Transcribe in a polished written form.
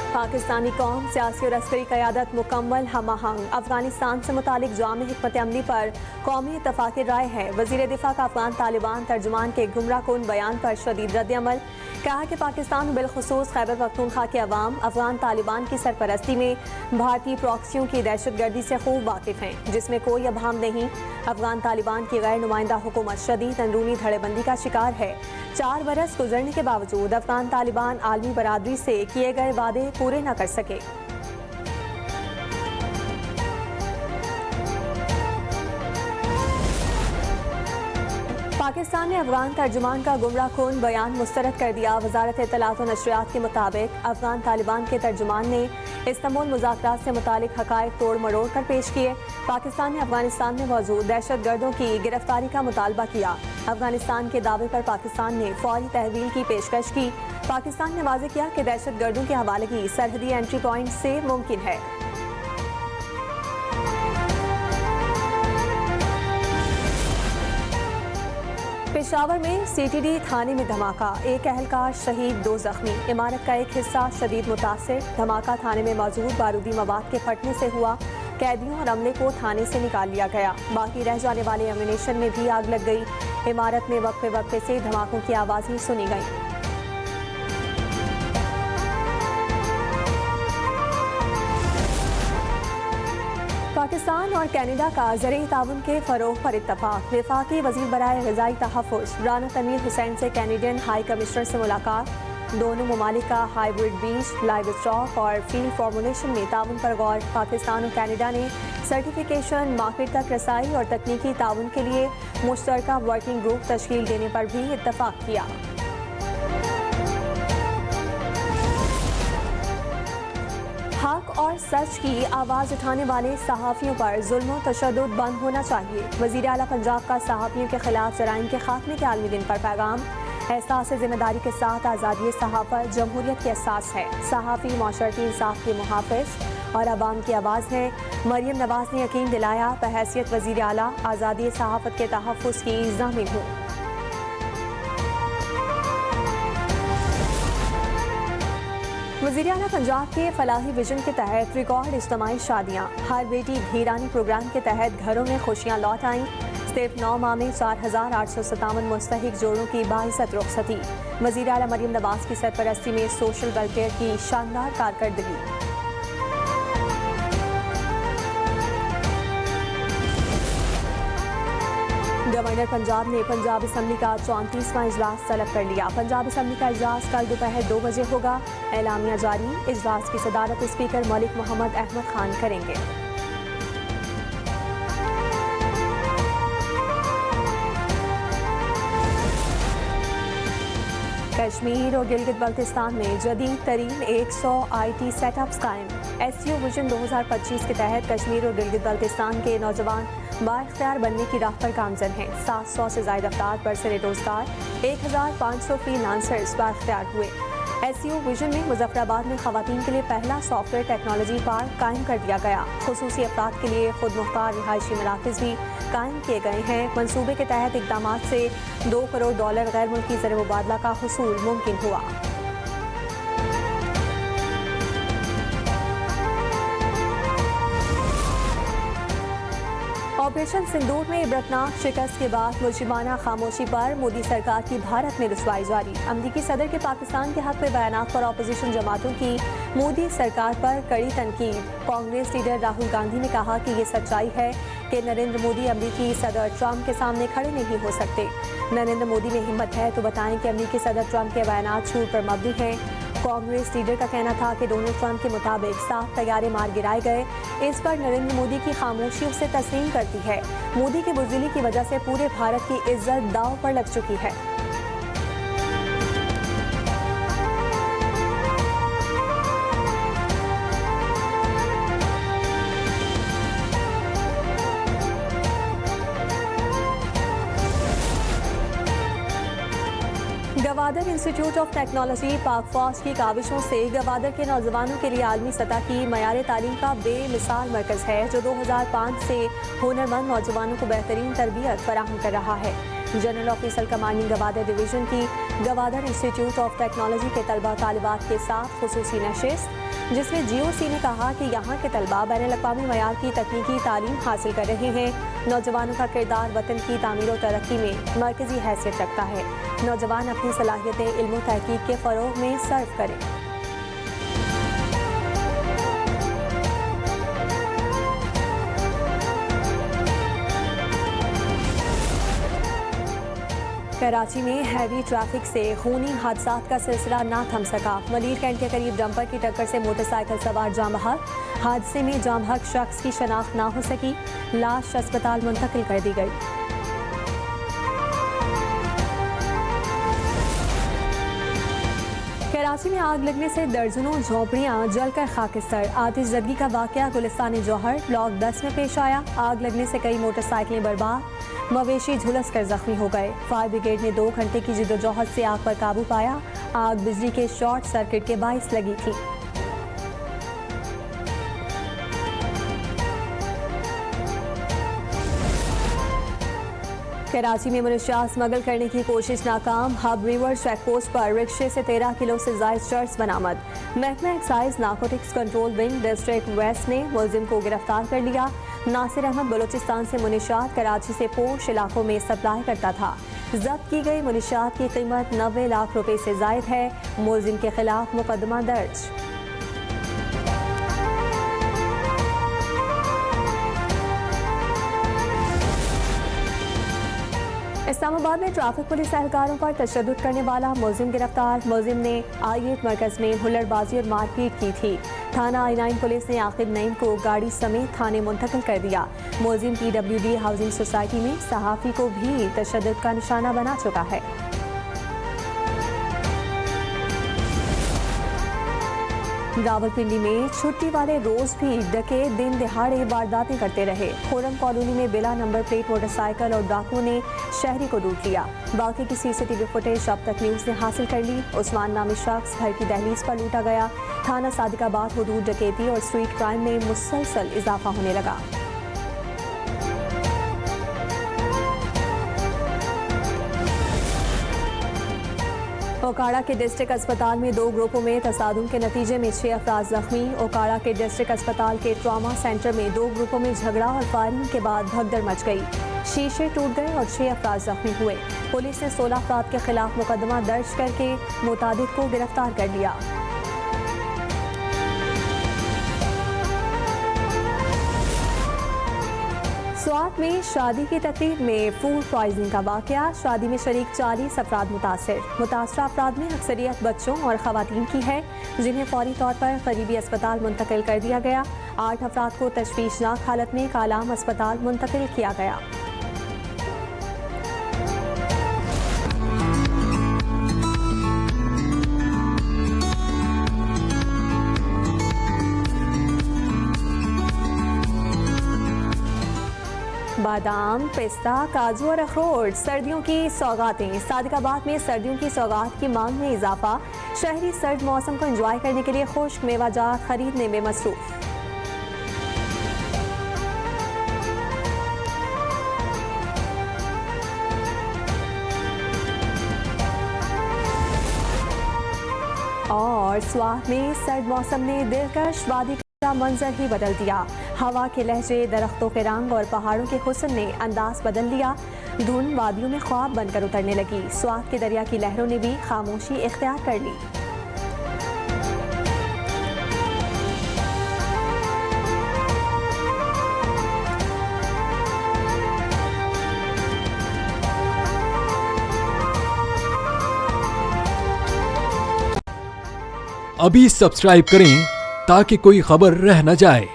पाकिस्तानी कौम सियासी और अस्करी क़यादत मुकम्मल हम-आहंग। अफगानिस्तान से मुतालिक जाम हिकमत अमली पर कौमी इत्तफ़ाक़ राय है। वज़ीर दिफ़ा का अफ़गान तालिबान तर्जुमान के गुमराहकुन बयान पर शदीद रद्द-ए-अमल। कहा कि पाकिस्तान बिलखुसूस खैबर पख्तूनख्वा के अवाम अफ़गान तालिबान की सरपरस्ती में भारतीय प्रॉक्सियों की दहशतगर्दी से खूब वाकिफ़ हैं, जिसमें कोई अभाम नहीं। अफ़गान तालिबान की गैर नुमाइंदा हुकूमत शदीद अंदरूनी धड़ेबंदी का शिकार है। 4 बरस गुजरने के बावजूद अफ़गान तालिबान आलमी बरादरी से किए गए वादे पूरे न कर सके। पाकिस्तान ने अफगान तर्जुमान का गुमराहकुन बयान मुस्तरद कर दिया। वजारत इत्तलात और नशरियात के मुताबिक अफगान तालिबान के तर्जुमान ने इस्तांबुल मुज़ाकरात से मुतालिक हक़ाइक़ तोड़ मरोड़ कर पेश किए। पाकिस्तान ने अफगानिस्तान में मौजूद दहशतगर्दों की गिरफ्तारी का मुतालबा किया। अफगानिस्तान के दावे पर पाकिस्तान ने फौरी तहवील की पेशकश की। पाकिस्तान ने वाज़ेह किया कि दहशतगर्दों की हवालगी सरहदी एंट्री पॉइंट से मुमकिन है। पेशावर में सीटीडी थाने में धमाका, एक अहलकार शहीद, 2 जख्मी। इमारत का एक हिस्सा शदीद मुतासिर। धमाका थाने में मौजूद बारूदी मवाद के फटने से हुआ। कैदियों और अमले को थाने से निकाल लिया गया। बाकी रह जाने वाले एम्यूनेशन में भी आग लग गई। इमारत में वक्फे वक्फे से धमाकों की आवाज़ें सुनी गईं। पाकिस्तान और कनाडा का ज़रिए ताउन के फ़रोग़ पर इत्तफ़ाक़। वफ़ाक़ी वज़ीर बराए ग़िज़ाई तहफ़्फ़ुज़ राना तनवीर हुसैन से कैनेडियन हाई कमिश्नर से मुलाकात। दोनों ममालिक का हाइब्रिड बीज, लाइव स्टॉक और फील्ड फार्मूलेशन में ताउन पर गौर। पाकिस्तान और कनाडा ने सर्टिफिकेशन, मार्केट तक रसाई और तकनीकी ताउन के लिए मुश्तरका वर्किंग ग्रुप तश्कील देने पर भी इत्तफ़ाक़ किया। हक और सच की आवाज़ उठाने वाले सहाफ़ियों पर जुल्म और तशद्दुद बंद होना चाहिए। वज़ीर आला पंजाब का सहाफ़ियों के खिलाफ जराइम के खात्मे के आलमी दिन पर पैगाम। एहसास जिम्मेदारी के साथ आज़ादी सहाफ़त जमहूरियत के एहसास है। सहाफ़ी माशरती इंसाफ के मुहाफ़िज़ और अवाम की आवाज़ है। मरियम नवाज़ ने यकीन दिलाया, बहैसियत वज़ीर आला आज़ादी सहाफ़त के तहफ़्फ़ुज़ की ज़ामिन हूँ। वज़ीर आला पंजाब के फलाही विजन के तहत रिकॉर्ड इज्तिमाई शादियाँ। हर बेटी धीरानी प्रोग्राम के तहत घरों में खुशियाँ लौट आईं। सिर्फ 9 माह में 4857 मुस्तहिक जोड़ों की बाइज़्ज़त रुख़सती। वज़ीर आला मरियम नवाज़ की सरपरस्ती में सोशल वेलफेयर की शानदार कारकर्दगी। गवर्नर पंजाब ने पंजाब असम्बली का 34वां इजलास तलब कर लिया। पंजाब असम्बली का इजलास कल दोपहर 2 बजे होगा। एलामिया जारी। इजलास की सदारत स्पीकर मलिक मोहम्मद अहमद खान करेंगे। कश्मीर और गिलगित बल्तिस्तान में जदीद तरीन 100 IT सेटअप्स कायम। SU विजन 2025 के तहत कश्मीर और गिलगित बल्तिस्तान के नौजवान बाइख्तियार बनने की राह पर गामजन हैं। 700 से ज़ायद अफराद बरसरे रोजगार, 1500 फ्रीलांसर्स बाइख्तियार हुए। SU विजन में मुजफ्फराबाद में खवातीन के लिए पहला सॉफ्टवेयर टेक्नोलॉजी पार्क कायम कर दिया गया। खुसूसी अफराद के लिए खुद मुख्तार रिहायशी मराकज़ भी कायम किए गए हैं। मनसूबे के तहत इक़दामात से $2 करोड़ गैर मुल्की ज़र मुबादला का हुसूल मुमकिन हुआ। ऑपरेशन सिंदूर में इबरतनाक शिकस्त के बाद मुल्ज़िमाना खामोशी पर मोदी सरकार की भारत में रुसवाई जारी। अमरीकी सदर के पाकिस्तान के हक में बयानात पर अपोजिशन जमातों की मोदी सरकार पर कड़ी तनकीद। कांग्रेस लीडर राहुल गांधी ने कहा कि ये सच्चाई है कि नरेंद्र मोदी अमरीकी सदर ट्रंप के सामने खड़े नहीं हो सकते। नरेंद्र मोदी में हिम्मत है तो बताएं कि अमरीकी सदर ट्रंप के बयानात झूठ पर मबनी हैं। कांग्रेस लीडर का कहना था कि डोनाल्ड ट्रंप के मुताबिक 7 तैयारे मार गिराए गए। इस पर नरेंद्र मोदी की खामोशी उसे तस्लीम करती है। मोदी की बुज़दिली की वजह से पूरे भारत की इज्जत दांव पर लग चुकी है। गवादर इंस्टीट्यूट ऑफ टेक्नोलॉजी पाक फौज की काविशों से गवादर के नौजवानों के लिए आलमी सतह की मयार तालीम का बेमिसाल मरकज़ है, जो 2005 से हुनरमंद नौजवानों को बेहतरीन तरबियत फराहम कर रहा है। General officer commanding Gwadar division की गवादर इंस्टीट्यूट ऑफ टेक्नोलॉजी के तलबा तालिबात के साथ खुसूसी नशिस्त, जिसमें GOC ने कहा कि यहाँ के तलबा बैनुल-अक़वामी मयार की तकनीकी तालीम हासिल कर रहे हैं। नौजवानों का किरदार वतन की तामीर और तरक्की में मरकजी हैसियत रखता है। नौजवान अपनी सलाहियतें इल्म और तहकीक के फ़रोग़ में सर्व करें। कराची में हैवी ट्रैफिक से खूनी हादसात का सिलसिला ना थम सका। मलीर कैंट के करीब डंपर की टक्कर से मोटरसाइकिल सवार जाम बहक। हादसे में जाम बहक शख्स की शनाख्त ना हो सकी। लाश अस्पताल मुंतकिल कर दी गई। कराची में आग लगने से दर्जनों झोपड़ियां जलकर खाकिस्तर। आतिशज़दगी का वाक़या गुलिस्तान जौहर ब्लॉक 10 में पेश आया। आग लगने से कई मोटरसाइकिलें बर्बाद, मवेशी झुलस कर जख्मी हो गए। फायर ब्रिगेड ने 2 घंटे की जिद्दोजहद से आग पर काबू पाया। आग बिजली के शॉर्ट सर्किट के बाइस लगी थी। कराची में मुनशियात स्मगल करने की कोशिश नाकाम। हब रिवर चेक पोस्ट पर रिक्शे से 13 किलो से जायद चर्स बरामद। महकमा excise narcotics control wing district west ने मुलजिम को गिरफ्तार कर लिया। नासिर अहमद बलूचिस्तान से मुनशियात कराची से पोश इलाकों में सप्लाई करता था। जब्त की गई मुनशियात की कीमत 90 लाख रुपए से जायद है। मुलजिम के खिलाफ मुकदमा दर्ज। इस्लामाबाद में ट्रैफिक पुलिस एहलकारों पर तशद्दुद करने वाला मुलजिम गिरफ्तार। मुलजिम ने I-8 मरकज में हुल्लड़बाजी और मारपीट की थी। थाना I-9 पुलिस ने आकिब नईम को गाड़ी समेत थाने मुंतकिल कर दिया। मुलजिम PWD हाउसिंग सोसाइटी में सहाफ़ी को भी तशद्दुद का निशाना बना चुका है। रावलपिंडी में छुट्टी वाले रोज भी डकैत दिन दिहाड़े वारदातें करते रहे। खुरम कॉलोनी में बिला नंबर प्लेट मोटरसाइकिल और डाकुओं ने शहरी को लूट लिया। बाकी की CCTV फुटेज अब तक न्यूज़ ने हासिल कर ली। उस्मान नामी शख्स घर की दहलीज पर लूटा गया। थाना सादिकाबाद हुदूद डकैती और स्ट्रीट क्राइम में मुसलसल इजाफा होने लगा। ओकाड़ा के डिस्ट्रिक्ट अस्पताल में 2 ग्रुपों में तसादुम के नतीजे में 6 अफराद जख्मी। ओकाड़ा के डिस्ट्रिक्ट अस्पताल के ट्रॉमा सेंटर में 2 ग्रुपों में झगड़ा और फायरिंग के बाद भगदड़ मच गई। शीशे टूट गए और 6 अफराद जख्मी हुए। पुलिस ने 16 अफराद के खिलाफ मुकदमा दर्ज करके मुतादिद को गिरफ्तार कर लिया। स्वात में शादी की तकरीब में फूड पॉइजनिंग का वाकया। शादी में शरीक 40 अफराद मुतासरा अफराद में अक्सरियत बच्चों और खवातीन की है, जिन्हें फौरी तौर पर करीबी अस्पताल मुंतकिल कर दिया गया। 8 अफराद को तशवीशनाक हालत में कालाम अस्पताल मुंतकिल किया गया। बादाम, पिस्ता, काजू और अखरोट सर्दियों की सौगातें। सादिकाबाद में सर्दियों की सौगात की मांग में इजाफा। शहरी सर्द मौसम को एंजॉय करने के लिए खुश्क मेवाजात खरीदने में मसरूफ। और स्वात में सर्द मौसम ने दिलकश वादी का मंजर ही बदल दिया। हवा के लहजे, दरख्तों के रंग और पहाड़ों के हुस्न ने अंदाज बदल लिया। धुंध वादियों में ख्वाब बनकर उतरने लगी। स्वात के दरिया की लहरों ने भी खामोशी इख्तियार कर ली। अभी सब्सक्राइब करें ताकि कोई खबर रह न जाए।